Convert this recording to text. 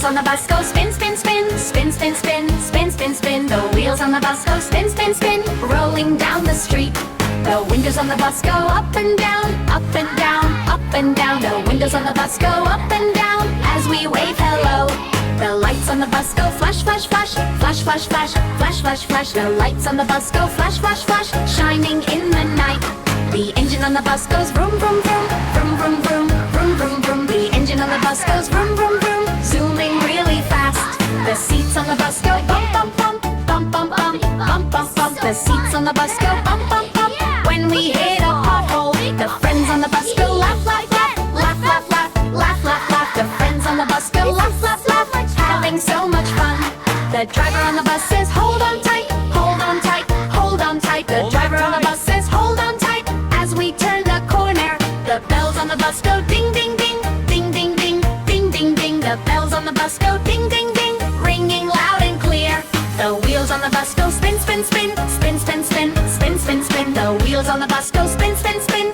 on the bus go spin, spin, spin, spin, spin, spin, spin, spin, spin. The wheels on the bus go spin, spin, spin, rolling down the street. The windows on the bus go up and down, up and down, up and down. The windows on the bus go up and down as we wave hello. The lights on the bus go flash, flash, flash, flash, flash, flash, flash, flash, flash. The lights on the bus go flash, flash, flash, shining in the night. The engine on the bus goes vroom, vroom, vroom, vroom, vroom, vroom, vroom, vroom, vroom. The engine on the bus goes vroom, vroom, vroom, zooming really fast. The seats on the bus go bump, bump, bump, bump, bump, bump, bump, bump, bump. The seats on the bus go bump, bump, bump. When we hit a pothole, the friends on the bus go laugh, laugh, laugh, laugh, laugh, laugh, laugh, laugh, laugh. The friends on the bus go laugh, laugh, laugh, having so much fun. The driver on the bus says, hold on tight, hold on tight, hold on tight. The driver on the bus says, hold on tight. As we turn the corner, the bells on the bus go ding, ding, ding, ding, ding, ding, ding, ding, ding. The bells on the bus go ding, ding, ding, ringing loud and clear. The wheels on the bus go spin, spin, spin, spin, spin, spin, spin, spin, spin. The wheels on the bus go spin, spin, spin,